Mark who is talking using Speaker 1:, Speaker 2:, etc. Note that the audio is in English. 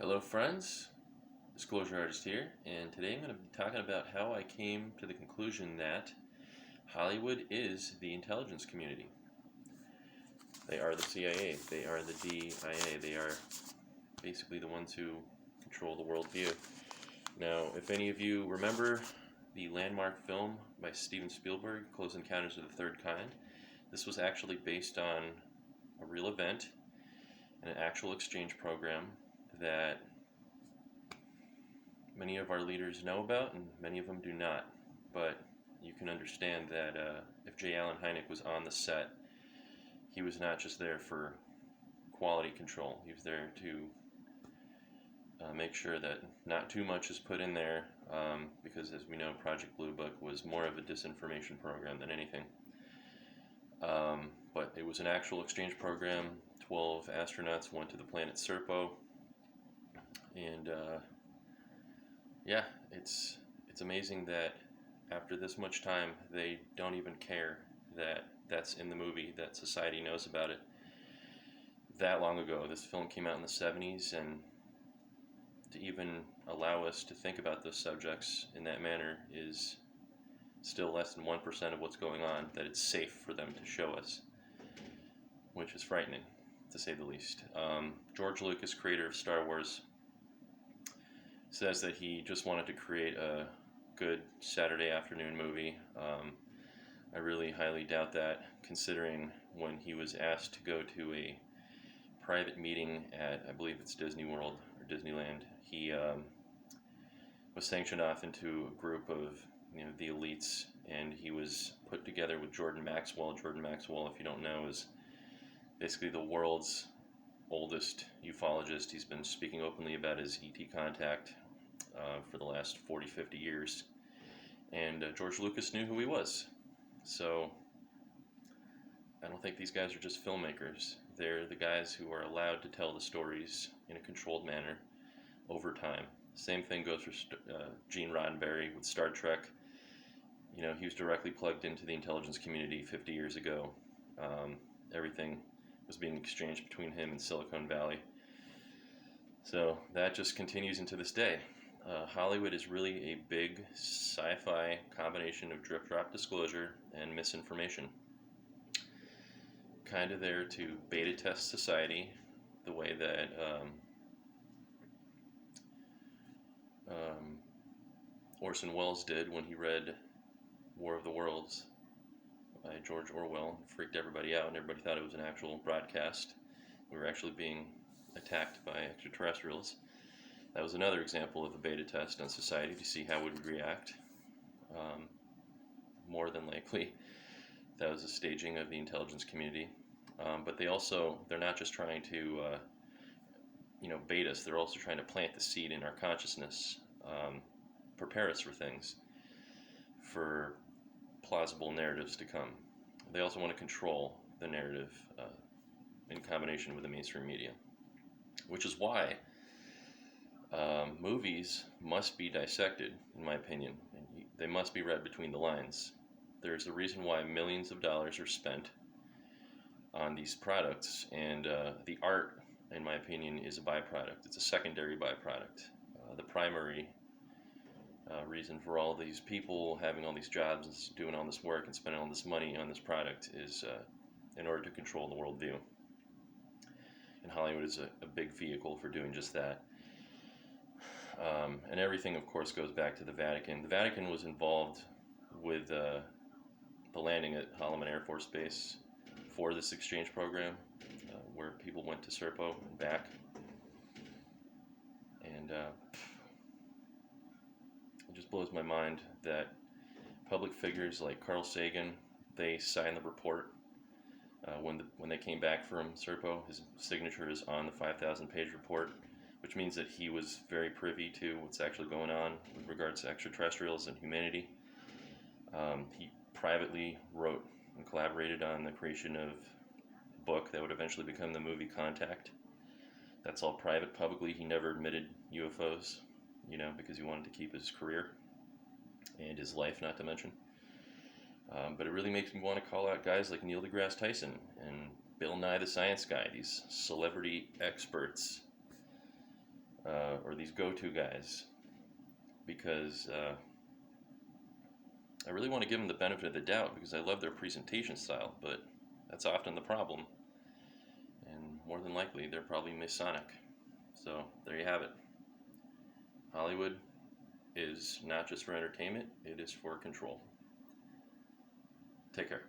Speaker 1: Hello, friends. Disclosure Artist here, and today I'm going to be talking about how I came to the conclusion that Hollywood is the intelligence community. They are the CIA, they are the DIA, they are basically the ones who control the worldview. Now, if any of you remember the landmark film by Steven Spielberg, Close Encounters of the Third Kind, this was actually based on a real event and an actual exchange program that many of our leaders know about and many of them do not. But you can understand that if J. Allen Hynek was on the set, he was not just there for quality control. He was there to make sure that not too much is put in there, because as we know, Project Blue Book was more of a disinformation program than anything. But it was an actual exchange program. 12 astronauts went to the planet Serpo, and yeah, it's amazing that after this much time, they don't even care that that's in the movie, that society knows about it that long ago. This film came out in the 70s, and to even allow us to think about those subjects in that manner is still less than 1% of what's going on, that it's safe for them to show us, which is frightening, to say the least. George Lucas, creator of Star Wars, says that he just wanted to create a good Saturday afternoon movie. I really highly doubt that, considering when he was asked to go to a private meeting at, I believe it's Disney World or Disneyland, he was sanctioned off into a group of the elites, and he was put together with Jordan Maxwell. Jordan Maxwell, if you don't know, is basically the world's oldest ufologist. He's been speaking openly about his ET contact for the last 40, 50 years. And George Lucas knew who he was. So I don't think these guys are just filmmakers. They're the guys who are allowed to tell the stories in a controlled manner over time. Same thing goes for Gene Roddenberry with Star Trek. He was directly plugged into the intelligence community 50 years ago. Everything was being exchanged between him and Silicon Valley. So that just continues into this day. Hollywood is really a big sci-fi combination of drip-drop disclosure and misinformation. Kind of there to beta test society, the way that Orson Welles did when he read War of the Worlds by George Orwell. It freaked everybody out, and everybody thought it was an actual broadcast. We were actually being attacked by extraterrestrials. That was another example of a beta test on society to see how it would react. More than likely, that was a staging of the intelligence community. But they're not just trying to bait us. They're also trying to plant the seed in our consciousness, prepare us for things, for plausible narratives to come. They also want to control the narrative in combination with the mainstream media, which is why movies must be dissected, in my opinion. They must be read between the lines. There's a reason why millions of dollars are spent on these products, and the art, in my opinion, is a byproduct. It's a secondary byproduct. The primary reason for all these people having all these jobs and doing all this work and spending all this money on this product is in order to control the worldview. And Hollywood is a big vehicle for doing just that. And everything, of course, goes back to the Vatican. The Vatican was involved with the landing at Holloman Air Force Base for this exchange program, where people went to Serpo and back. And it just blows my mind that public figures like Carl Sagan, they signed the report when they came back from Serpo. His signature is on the 5,000-page report, which means that he was very privy to what's actually going on with regards to extraterrestrials and humanity. He privately wrote and collaborated on the creation of a book that would eventually become the movie Contact. That's all private. Publicly, he never admitted UFOs, because he wanted to keep his career and his life, not to mention. But it really makes me want to call out guys like Neil deGrasse Tyson and Bill Nye the Science Guy, these celebrity experts or these go-to guys, because I really want to give them the benefit of the doubt because I love their presentation style, but that's often the problem. And more than likely, they're probably Masonic. So there you have it. Hollywood is not just for entertainment, it is for control. Take care.